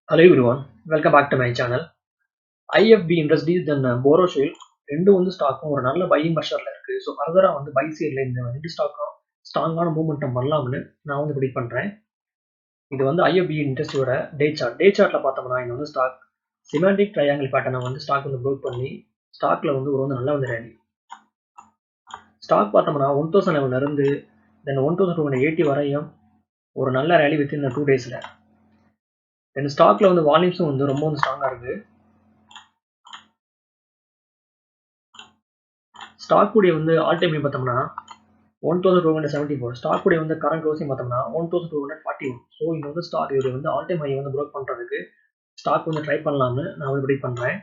Hello everyone, welcome back to my channel. IFB Industries and Borosil ரெண்டும் வந்து ஸ்டாக்கும் ஒரு நல்ல பையிங் ப்ரெஷரில் இருக்குது. ஸோ ஃபர்தராக வந்து பை சைடில் இந்த ரெண்டு ஸ்டாக்கும் ஸ்ட்ராங்கான மூவ்மெண்ட்டம் வரலாம்னு நான் வந்து ப்ரெடிக்ட் பண்ணுறேன். இது வந்து IFB இண்டஸ்ட்ரியோட டே சார்ட்டில் பார்த்தோம்னா இந்த வந்து ஸ்டாக் சிமெண்டிக் ட்ரையாங்கிள் பேட்டர்னை வந்து ஸ்டாக் வந்து ப்ரோக் பண்ணி ஸ்டாக்கில் வந்து ஒரு வந்து நல்லா வந்து ரேலி. ஸ்டாக் பார்த்தோம்னா 1000 லெவலிருந்து தென் 1280 வரையும் ஒரு நல்ல ரேலி வித்தின் 2 டேஸில். தென் ஸ்டாக்ல வந்து வால்யூம்ஸும் வந்து ரொம்ப வந்து ஸ்ட்ராங்காக இருக்குது. ஸ்டாக் கூடிய வந்து ஆல் டைம் பார்த்தோம்னா 1274. ஸ்டாக் கூடிய வந்து கரண்ட் க்ளோசிங் பார்த்தோம்னா 1241. ஸோ இந்த வந்து ஸ்டாக் இது வந்து ஆல் டைம் ஹை வந்து ப்ரோக் பண்ணுறதுக்கு ஸ்டாக் வந்து ட்ரை பண்ணலாம்னு நான் வந்து ப்ரெடிக்ட் பண்ணுறேன்.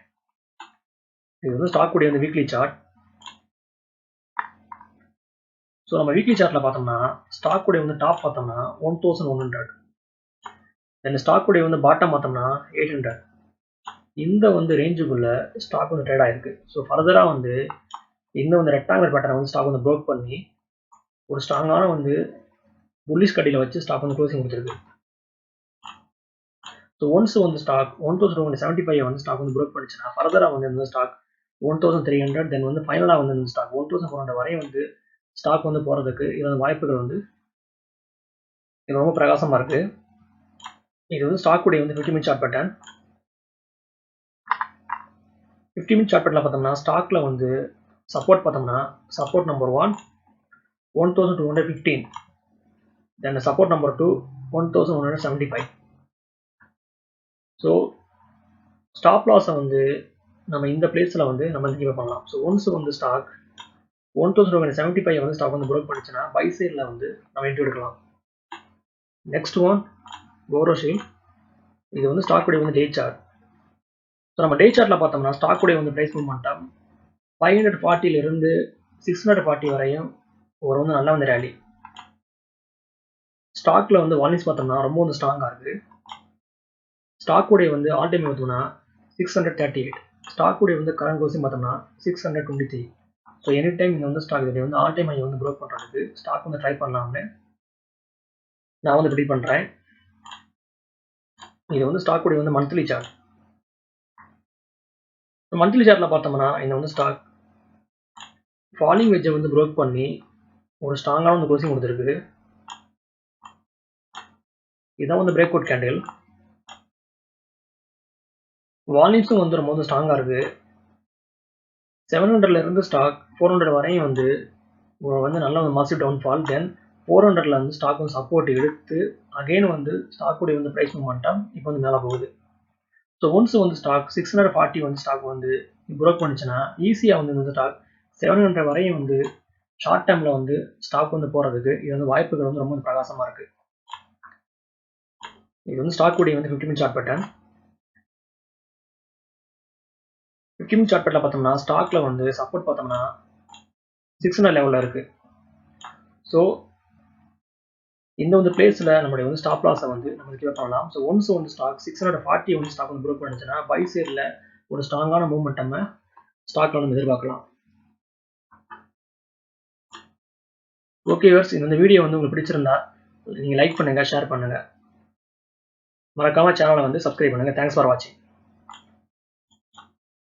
இது வந்து ஸ்டாக் கூடிய வந்து வீக்லி சார்ட். ஸோ நம்ம வீக்லி சார்ட்டில் பார்த்தோம்னா ஸ்டாக் கூடிய வந்து டாப் பார்த்தோம்னா 1100. தென் ஸ்டாக் கூடிய வந்து பாட்டம் பார்த்தோம்னா 800. இந்த வந்து ரேஞ்சுக்குள்ள ஸ்டாக் வந்து ட்ரேட் ஆயிருக்கு. ஸோ ஃபர்தராக வந்து இந்த வந்து ரெக்டாங்குலர் பேட்டர்னை வந்து ஸ்டாக் வந்து ப்ரோக் பண்ணி ஒரு ஸ்ட்ராங்கான வந்து புல்லிஷ் கட்டியில் வச்சு ஸ்டாக் வந்து க்ளோசிங் கொடுத்துருக்கு. ஸோ ஒன்ஸ் வந்து ஸ்டாக் 1275 வந்து ஸ்டாக் வந்து ப்ரோக் பண்ணிச்சுன்னா ஃபர்தராக வந்து இந்த ஸ்டாக் 1300 தென் வந்து ஃபைனலாக வந்து இந்த ஸ்டாக் 1400 வரையும் வந்து ஸ்டாக் வந்து போகிறதுக்கு இதோட வாய்ப்புகள் வந்து இது ரொம்ப பிரகாசமாக இருக்குது. இது வந்து ஸ்டாக் உடைய வந்து 50 minute chart pattern. 50 minute chart பேட்டர்ல பார்த்தோம்னா ஸ்டாக்ல வந்து சப்போர்ட் பார்த்தோம்னா support number 1 1215, then support number 2 1175. So stop லாஸை வந்து நம்ம இந்த பிளேஸில் வந்து நம்ம கீப் பண்ணலாம். ஸோ ஒன்ஸ் வந்து ஸ்டாக் 1275 வந்து ஸ்டாக் வந்து ப்ரோக் பண்ணிச்சுன்னா பை சைடில் வந்து நம்ம என்ட்ரி எடுக்கலாம். Next one Borosil. இது வந்து ஸ்டாக் உடைய வந்து டே சார்ட். ஸோ நம்ம டே சார்ட்டில் பார்த்தோம்னா ஸ்டாக் உடைய வந்து ப்ரைஸ் மூவ்மெண்டம் 540 640 வரையும் ஒரு வந்து நல்லா வந்து ரேலி. ஸ்டாக்ல வந்து வால்யூம்ஸ் பார்த்தோம்னா ரொம்ப வந்து ஸ்ட்ராங்காக இருக்குது. ஸ்டாக் உடைய வந்து ஆல் டைம் பார்த்தோம்னா 638. ஸ்டாக் உடைய வந்து கரண்ட் க்ளோசிங் பார்த்தோம்னா 623. ஸோ எனி டைம் இந்த வந்து ஸ்டாக் இதை வந்து ஆல் டைம் ஐ வந்து ப்ரோக் பண்ணுறதுக்கு ஸ்டாக் வந்து ட்ரை பண்ணலாம்னு நான் வந்து ப்ரெடிக்ட் பண்ணுறேன். இது வந்து ஸ்டாக் உடைய வந்து மந்த்லி சார்ட். மந்த்லி சார்ட்டில் பார்த்தோம்னா இந்த வந்து ஸ்டாக் ஃபாலிங் வெஜ்ஜை வந்து ப்ரோக் பண்ணி ஒரு ஸ்ட்ராங்கான வந்து க்ளோசிங் கொடுத்துருக்கு. இதான் வந்து பிரேக் அவுட் கேண்டில். வால்யூம்ஸும் வந்து ரொம்ப வந்து ஸ்ட்ராங்காக இருக்குது. 700 இருந்து ஸ்டாக் 400 வரையும் வந்து வந்து நல்ல ஒரு மாசிவ் டவுன்ஃபால். தென் 400 வந்து ஸ்டாக் வந்து சப்போர்ட் எடுத்து அகைன் வந்து ஸ்டாக் உடைய வந்து ப்ரைஸ் மூவ்மெண்டம் இப்போ வந்து மேலே போகுது. ஸோ ஒன்ஸ் வந்து ஸ்டாக் 640 வந்து ஸ்டாக் வந்து ப்ரோக் பண்ணிச்சுன்னா ஈஸியாக வந்து இந்த ஸ்டாக் 700 வரையும் வந்து ஷார்ட் டைமில் வந்து ஸ்டாக் வந்து போகிறதுக்கு இது வந்து வாய்ப்புகள் வந்து ரொம்ப பிரகாசமாக இருக்குது. இது வந்து ஸ்டாக் உடைய வந்து 50 minute chart pattern. 50 minute chart பேட்டர்ல பார்த்தோம்னா ஸ்டாக்ல வந்து சப்போர்ட் பார்த்தோம்னா 600 லெவலில் இருக்குது. ஸோ இந்த வந்து பிளேஸில் நம்மளுடைய வந்து ஸ்டாப் லாஸை வந்து நம்ம கீப் பண்ணலாம். ஸோ ஒன்ஸ் வந்து ஸ்டாக் 640 வந்து ஸ்டாக் வந்து ப்ரோக் பண்ணிச்சுன்னா பை சைடில் ஒரு ஸ்ட்ராங்கான மூவ்மெண்டம் ஸ்டாக்ல வந்து எதிர்பார்க்கலாம். ஓகே வியூவர்ஸ், இந்த வீடியோ வந்து உங்களுக்கு பிடிச்சிருந்தா நீங்கள் லைக் பண்ணுங்கள், ஷேர் பண்ணுங்கள், மறக்காம சேனலை வந்து சப்ஸ்கிரைப் பண்ணுங்கள். தேங்க்ஸ் ஃபார் வாட்சிங்.